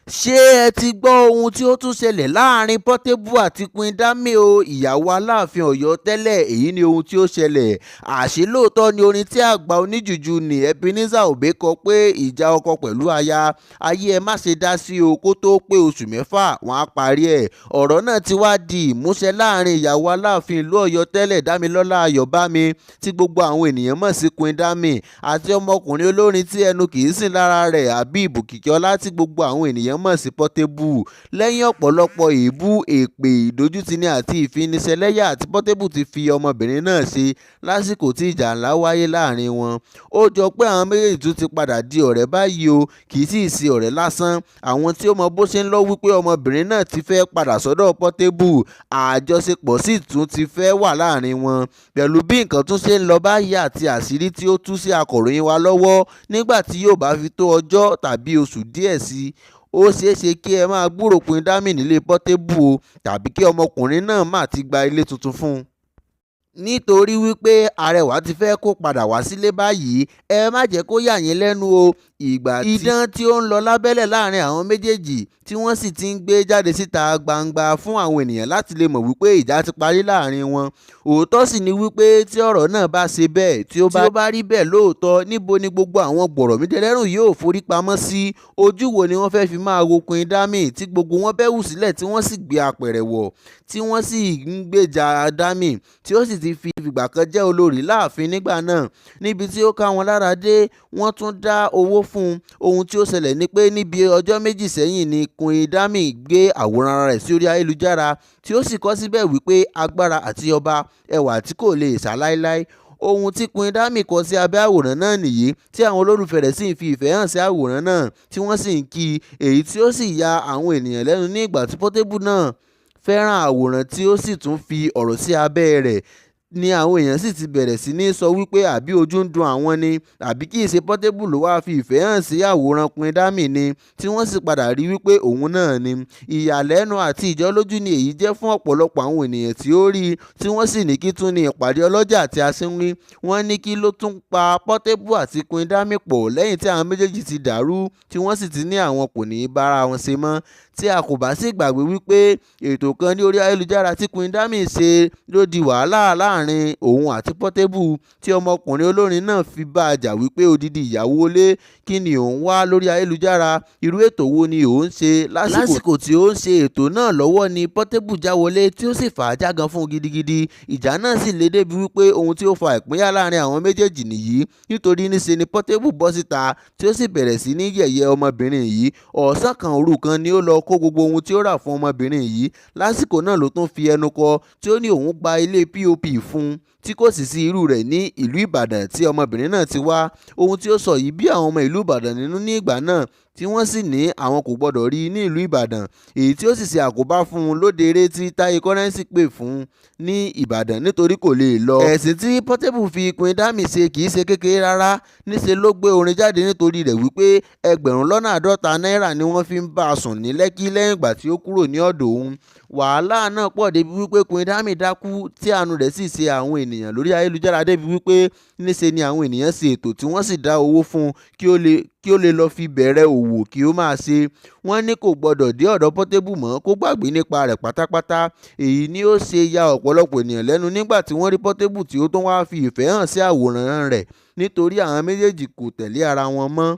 ṣé ẹ ti gbọ́ ohun tí ó tún ṣẹlẹ̀ láàrin Portable àti Queen Dammy o, ìyàwó aláàfin Ọ̀yọ́ tẹ́lẹ̀? Èyí ni ohun tí ó ṣẹlẹ̀. Àṣé lóòótọ́ ni orin tí àgbà oníjùjú ní Ebenezer Obey kọ pé ìjà ọkọ pẹ̀lú aya ayé ẹ má ṣe dá sí o, kó tó pé oṣù mẹ́fà wọ́n á parí ẹ̀. Ọ̀rọ̀ náà ti wá di ìmúṣẹ láàrin ìyàwó aláàfin ìlú Ọ̀yọ́ tẹ́lẹ̀ Dámilọ́lá Ayọ̀bámi tí gbogbo àwọn ènìyàn mọ̀ sí Queen Dammy àti ọmọkùnrin olórin tí ẹnu kì í sìn lára rẹ̀ Habib Kìkíọ́lá tí gbogbo àwọn ènìyàn mọ̀ sí Portable. Lẹ́yìn ọ̀pọ̀lọpọ̀ èébú, èpè, ìdójútini àti ìfiniṣẹlẹ́yà tí Portable ti fi ọmọbìnrin náà ṣe lásìkò tí ìjà ńlá wáyé láàrin wọn, ó jọ pé àwọn méjèèjì tún ti padà di ọ̀rẹ́ báyìí o. Kì í sì ṣe ọ̀rẹ́ lásán, àwọn tí ó mọ bó ṣe ń lọ wípé ọmọbìnrin náà ti fẹ́ padà sọ́dọ̀ Portable, àjọṣepọ̀ sì tún ti fẹ́ wà láàrin wọn. Pẹ̀lú bí nǹkan tún ṣe ń lọ báyìí àti àṣírí tí ó tú sí akọ̀ròyìn wa lọ́wọ́, nígbà tí yóò bá fi tó ọjọ́ tàbí oṣù díẹ̀ sí i, ó ṣeéṣe kí ẹ máa gbúrò Queen Dammy nílé Portable o, tàbí kí ọmọkùnrin náà má ti gba ilé tuntun fún un. Nítorí wípé arẹwà ti fẹ́ kó padà wá sílé báyìí, ẹ má jẹ́ kó yà yín lẹ́nu o. Ìgbà tí idán tí ó ń lọ lábẹ́lẹ̀ láàrin àwọn méjèèjì tí wọ́n sì ti ń gbé jáde síta gbangba fún àwọn ènìyàn láti lè mọ̀ wípé ìjà ti parí láàrin wọn. Òótọ́ sì ni wípé tí ọ̀rọ̀ náà bá ṣe bẹ́ẹ̀, tí ó bá rí bẹ́ẹ̀ lóòótọ́, níbo ni gbogbo àwọn gbọ̀rọ̀mídẹrẹ́rùn yóò forí pamọ́ sí? Ojú wo ni wọ́n fẹ́ fi máa wo Queen Dammy tí gbogbo wọn bẹ́wù sílẹ̀ tí wọ́n sì gbé apẹ̀rẹ̀ wọ̀, tí wọ́n sì ń gbèjà Dammy tí ó sì ti fi ìgbà kan jẹ́ olórí láàfin nígbà náà. Níbi tí ó ká wọn lára dé, wọ́n tún dá owó fún un. Ohun tí ó ṣẹlẹ̀ ni pé níbi ọjọ́ méjì sẹ́yìn ni Queen Dammy gbé àwòrán ara rẹ̀ sí orí ayélujára tí ó sì kọ síbẹ̀ wípé agbára àti ọba, ẹwà tí kò lè ṣá láíláí. Ohun tí Queen Dammy kọ sí abẹ́ àwòrán náà nìyí tí àwọn olólùfẹ́ rẹ̀ sì ń fi ìfẹ́ hàn sí àwòrán náà tí wọ́n sì ń kí i, èyí tí ó sì ya àwọn ènìyàn lẹ́nu ní ìgbà tí Portable náà fẹ́ràn àwòrán tí ó sì tún fi ọ̀rọ̀ sí abẹ́ rẹ̀ ni àwọn èèyàn sì ti bẹ̀rẹ̀ sí ní sọ wípé àbí ojú ń dun àwọn ni, àbí kì í ṣe Portable ló wáá fi ìfẹ́ hàn sí àwòrán Queen Dammy ni, tí wọ́n sì padà rí wípé òun náà ni. Ìyàlẹ́nu àti ìjọlójú ni èyí jẹ́ fún ọ̀pọ̀lọpọ̀ àwọn ènìyàn tí ó rí i, tí wọ́n sì ní kí tún ní ìpàdé ọlọ́jà àti asínwín. Wọ́n ní kí ló tún pa Portable àti Queen Dammy pọ̀ lẹ́yìn tí àwọn méjèèjì ti dàrú, tí wọ́n sì ti ní àwọn kò ní í bára wọn ṣe mọ́. Tí a kò bá sì gbàgbé wípé ètò kan ní orí ayélujára tí Queen Dammy ṣe ló di wàhálà láàrin òun àti Portable, tí ọmọkùnrin olórin náà fi bá a jà wípé odidi ìyàwó ilé kí ni òun wá lórí ayélujára, irú ètò wo ni òun ṣe. Lásìkò tí ó ń ṣe ètò náà lọ́wọ́ ni Portable já wọlé tí ó sì fà á jágan fún un gidigidi. Ìjà náà sì le débi wípé ohun tí ó fa ìpínyà láàrin àwọn méjèèjì nìyí, nítorí níṣe ni Portable bọ́ síta tí ó sì bẹ̀rẹ̀ sí ní yẹ̀yẹ́ ọmọbìnrin yìí. Ọ̀sán kan òru kan ni ó lọ kó gbogbo ohun tí ó rà fún ọmọbìnrin yìí. Lásìkò náà ló tún fi ẹnu kò tí ó ní òun gba ilé POP fún un tí kò sì sí irú rẹ̀ ní ìlú Ìbàdàn tí ọmọbìnrin náà ti wá. Ohun tí ó sọ yìí bí àwọn ọmọ ìlú Ìbàdàn nínú ní ìgbà náà, tí wọ́n sì ní àwọn kò gbọdọ̀ rí i ní ìlú Ìbàdàn, èyí tí ó sì ṣe àkóbá fún un lóde eré tí Táyé Currency pè fún ní Ìbàdàn nítorí kò lè lọ. Ẹ̀sìn tí Portable fi Queen Dammy ṣe kì í ṣe kékeré rárá. Níṣe ló gbé orin jáde nítorí rẹ̀ wípé ẹgbẹ̀rún lọ́nà àádọ́ta náírà ni wọ́n fi ń bá a sùn ní Lẹ́kí lẹ́yìn ìgbà tí ó kúrò ní ọ̀dọ̀ òun. Wàhálà náà pọ̀ débi wípé Queen Dammy dákú tí àánú rẹ̀ sì ṣe àwọn ènìyàn lórí ayélujára débi wípé níṣe ni àwọn ènìyàn ṣe ètò tí wọ́n sì dá owó fún un kí ó lè lọ fi bẹ̀rẹ̀ òwò kí ó máa ṣe. Wọ́n ní kò gbọdọ̀ dé ọ̀dọ̀ Portable mọ́, kó gbàgbé nípa rẹ̀ pátápátá. Èyí ni ó ṣe ya ọ̀pọ̀lọpọ̀ ènìyàn lẹ́nu nígbà tí wọ́n rí Portable tí ó tún wáá fi ìfẹ́ hàn sí àwòrán rẹ̀ nítorí àwọn méjèèjì kò tẹ̀lé ara wọn mọ́.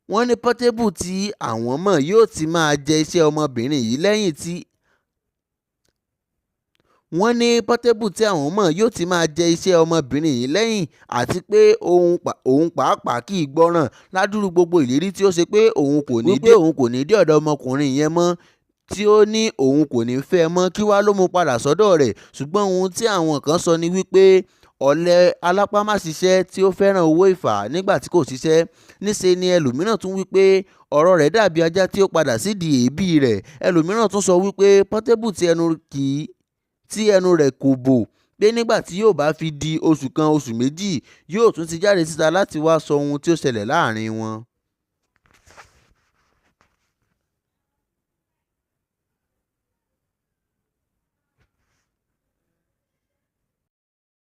Wọ́n ní Portable tí àwọn mọ̀ yóò ti máa jẹ iṣẹ́ ọmọbìnrin yìí lẹ́yìn tí wọ́n ní Portable tí àwọn mọ̀ yóò ti máa jẹ iṣẹ́ ọmọbìnrin yìí lẹ́yìn, àti pé òun pàápàá kì í gbọ́ràn ládùúrú gbogbo ìlérí tí ó ṣe pé òun kò ní dé ọ̀dọ̀ ọmọkùnrin yẹn mọ́, tí ó ní òun kò ní fẹ́ mọ́, kí wá ló mú padà sọ́dọ̀ rẹ̀. Ṣùgbọ́n ohun tí àwọn kan sọ ni wípé ọ̀lẹ alápámáṣiṣẹ́ tí ó fẹ́ràn owó ìfà nígbà tí kò ṣiṣẹ́. Níṣe ni ẹlòmíràn tún wípé ọ̀rọ̀ rẹ̀ dàbí ajá tí ó padà sídìí èébì rẹ̀. Ẹlòmíràn tún sọ wípé Portable tí ẹnu rẹ̀ kò bò, pé nígbà tí yóò bá fi di oṣù kan oṣù méjì yóò tún ti jáde síta láti wá sọ ohun tí ó ṣẹlẹ̀ láàrin wọn.